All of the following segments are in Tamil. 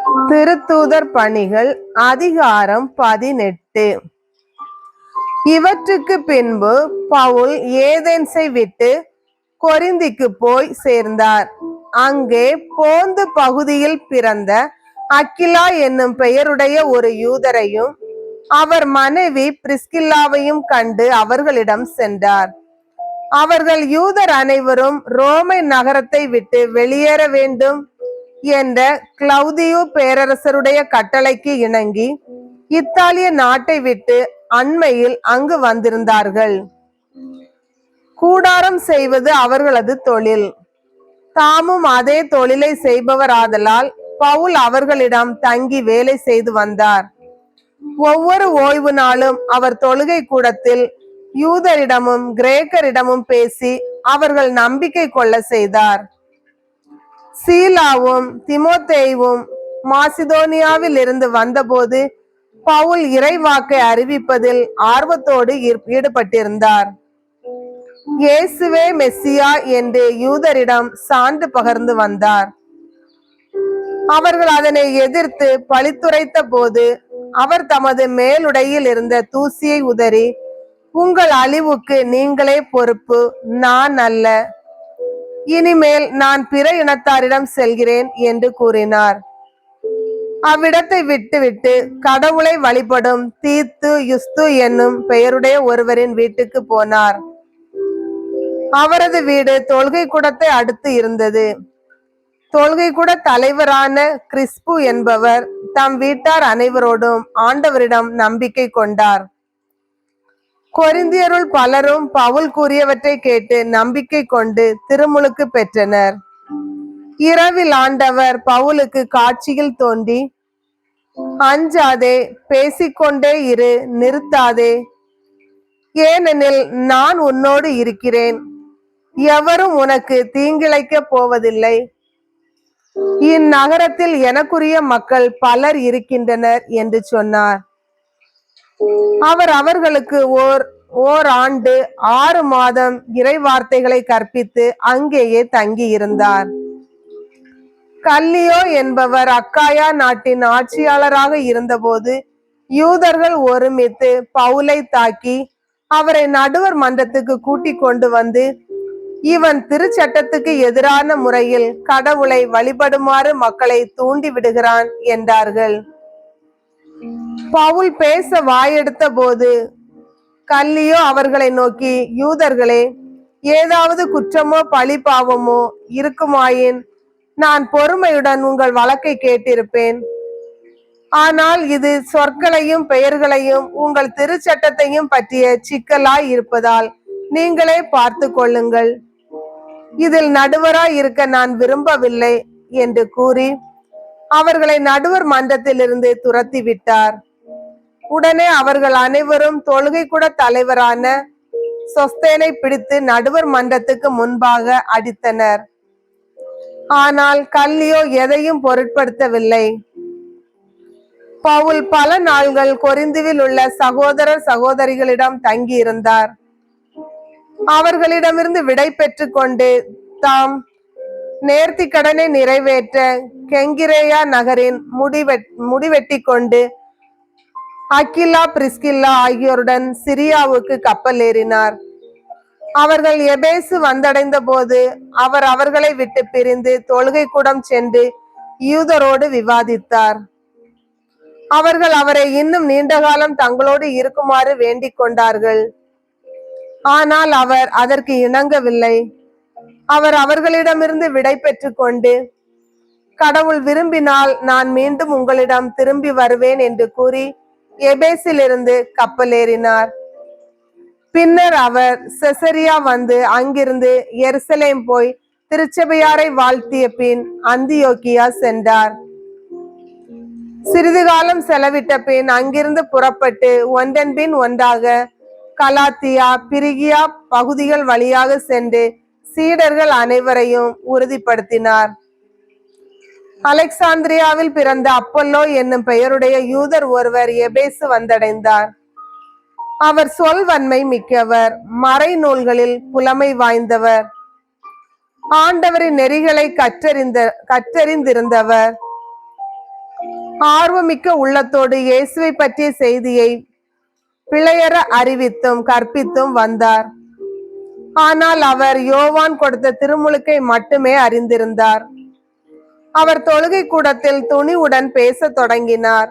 திருத்தூதர் பணிகள் அதிகாரம் 18. இவற்றுக்கு பின்பு பவுல் ஏதென்ஸை விட்டு கொரிந்திக்கு போய் சேர்ந்தார். அங்கே போந்து பகுதியில் பிறந்த அக்கிலா என்னும் பெயருடைய ஒரு யூதரையும் அவர் மனைவி பிரிஸ்கில்லாவையும் கண்டு அவர்களிடம் சென்றார். அவர்கள் யூதர் அனைவரும் ரோமை நகரத்தை விட்டு வெளியேற வேண்டும் என்ற கிளவுதியு பேரரசருடைய கட்டளைக்கு இணங்கி இத்தாலிய நாட்டை விட்டு அண்மையில் அங்கு வந்திருந்தார்கள். கூடாரம் செய்வது அவர்களது தொழில். தாமும் அதே தொழிலை செய்பவராதலால் பவுல் அவர்களிடம் தங்கி வேலை செய்து வந்தார். ஒவ்வொரு ஓய்வு நாளும் அவர் தொழுகை கூடத்தில் யூதரிடமும் கிரேக்கரிடமும் பேசி அவர்கள் நம்பிக்கை கொள்ள செய்தார். சீலாவும் திமோத்தேயுவும் மாசிதோனியாவில் இருந்து வந்தபோது பவுல் இறைவாக்கை அறிவிப்பதில் ஆர்வத்தோடு ஈடுபட்டிருந்தார். இயேசுவே மெஸ்ஸியா என்று யூதரிடம் சான்று பகர்ந்து வந்தார். அவர்கள் அதனை எதிர்த்து பழித்துரைத்த போது அவர் தமது மேலுடையில் இருந்த தூசியை உதறி, உங்கள் அழிவுக்கு நீங்களே பொறுப்பு, நான் அல்ல. இனிமேல் நான் பிற இனத்தாரிடம் செல்கிறேன் என்று கூறினார். அவ்விடத்தை விட்டுவிட்டு கடவுளை வழிபடும் தீத்து யுஸ்து என்னும் பெயருடைய ஒருவரின் வீட்டுக்கு போனார். அவரது வீடு தொழுகை கூடத்தை அடுத்து இருந்தது. தொழுகை கூட தலைவரான கிறிஸ்பு என்பவர் தம் வீட்டார் அனைவரோடும் ஆண்டவரிடம் நம்பிக்கை கொண்டார். கொரிந்தியருள் பலரும் பவுல் கூறியவற்றை கேட்டு நம்பிக்கை கொண்டு திருமுழுக்கு பெற்றனர். இரவில் ஆண்டவர் பவுலுக்கு காட்சியில் தோன்றி, அஞ்சாதே, பேசிக்கொண்டே இரு, நிறுத்தாதே, ஏனெனில் நான் உன்னோடு இருக்கிறேன், எவரும் உனக்கு தீங்கிழைக்க போவதில்லை. இந்நகரத்தில் எனக்குரிய மக்கள் பலர் இருக்கின்றனர் என்று சொன்னார். அவர் அவர்களுக்கு ஓர் ஆண்டு 6 மாதம் இறை வார்த்தைகளை கற்பித்து அங்கேயே தங்கி இருந்தார். கல்லியோ என்பவர் அக்காயா நாட்டின் ஆட்சியாளராக இருந்தபோது யூதர்கள் ஒருமித்து பவுலை தாக்கி அவரை நடுவர் மன்றத்துக்கு கூட்டிக் கொண்டு வந்து, இவன் திருச்சட்டத்துக்கு எதிரான முறையில் கடவுளை வழிபடுமாறு மக்களை தூண்டி விடுகிறான் என்றார்கள். பவுல் பேச வாயெடுத்த போது கல்லியோ அவர்களை நோக்கி, யூதர்களே, ஏதாவது குற்றமோ பழி பாவமோ இருக்குமாயின் நான் பொறுமையுடன் உங்கள் வழக்கை கேட்டிருப்பேன். ஆனால் இது சொற்களையும் பெயர்களையும் உங்கள் திருச்சட்டத்தையும் பற்றிய சிக்கலாய் இருப்பதால் நீங்களே பார்த்து கொள்ளுங்கள். இதில் நடுவராய் இருக்க நான் விரும்பவில்லை என்று கூறி அவர்களை நடுவர் மன்றத்திலிருந்து துரத்தி விட்டார். உடனே அவர்கள் அனைவரும் தொழுகை கூட தலைவரான சொஸ்தேனை பிடித்து நடுவர் மன்றத்துக்கு முன்பாக அடித்தனர். ஆனால் கல்லியோ எதையும் பொருட்படுத்தவில்லை. பவுல் பல நாள்கள் கொரிந்துவில் உள்ள சகோதரர் சகோதரிகளிடம் தங்கி இருந்தார். அவர்களிடமிருந்து விடை பெற்று கொண்டு தாம் நேர்த்தி கடனை நிறைவேற்ற கெங்கிரேயா நகரின் முடிவெட்டி கொண்டு அக்கிலா பிரிஸ்கில்லா ஆகியோருடன் சிரியாவுக்கு கப்பல் ஏறினார். அவர்கள் எபேசு வந்தடைந்த போது அவர் அவர்களை விட்டு பிரிந்து தொழுகை கூடம் சென்று யூதரோடு விவாதித்தார். அவர்கள் அவரை இன்னும் நீண்ட காலம் தங்களோடு இருக்குமாறு வேண்டிக் கொண்டார்கள். ஆனால் அவர் அதற்கு இணங்கவில்லை. அவர் அவர்களிடமிருந்து விடை பெற்று கொண்டு, கடவுள் விரும்பினால் நான் மீண்டும் உங்களிடம் திரும்பி வருவேன் என்று கூறி எபேசிலிருந்து கப்பல் ஏறினார். பின்னர் அவர் செசரியா வந்து அங்கிருந்து எருசலேம் போய் திருச்சபையாரை வாழ்த்திய பின் அந்தியோக்கியா சென்றார். சிறிது காலம் செலவிட்ட பின் அங்கிருந்து புறப்பட்டு ஒன்றன் பின் ஒன்றாக கலாத்தியா, பிரிகியா பகுதிகள் வழியாக சென்று சீடர்கள் அனைவரையும் உறுதிப்படுத்தினார். அலெக்சாந்திரியாவில் பிறந்த அப்பல்லோ என்னும் பெயருடைய யூதர் ஒருவர் எபேசு வந்தடைந்தார். அவர் சொல்வன்மை மிக்கவர், மறை நூல்களில் புலமை வாய்ந்தவர், ஆண்டவரின் நெறிகளை கற்றறிந்திருந்தவர். ஆர்வமிக்க உள்ளத்தோடு இயேசுவை பற்றிய செய்தியை பிழையற அறிவித்தும் கற்பித்தும் வந்தார். ஆனால் அவர் யோவான் கொடுத்த திருமுழுக்கை மட்டுமே அறிந்திருந்தார். அவர் தொழுகை கூடத்தில் துணிவுடன் பேசத் தொடங்கினார்.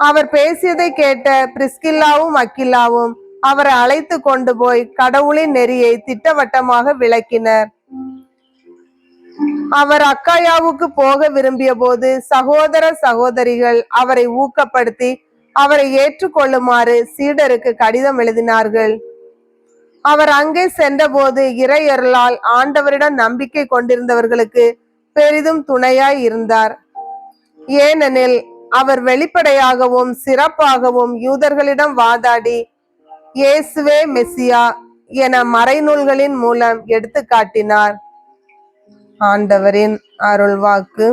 அவர் பேசியதை கேட்ட பிரிஸ்கில்லாவும் அக்கில்லாவும் அவரை அழைத்து கொண்டு போய் கடவுளின் நெறியை திட்டவட்டமாக விளக்கினர். அவர் அக்காயாவுக்கு போக விரும்பிய போது சகோதர சகோதரிகள் அவரை ஊக்கப்படுத்தி அவரை ஏற்றுக்கொள்ளுமாறு சீடருக்கு கடிதம் எழுதினார்கள். அவர் அங்கே சென்றபோது இறையருளால் ஆண்டவரிடம் நம்பிக்கை கொண்டிருந்தவர்களுக்கு பெரிதும் துணையாய் இருந்தார். ஏனெனில் அவர் வெளிப்படையாகவும் சிறப்பாகவும் யூதர்களிடம் வாதாடி இயேசுவே மெசியா என மறைநூல்களின் மூலம் எடுத்து காட்டினார். ஆண்டவரின் அருள்வாக்கு.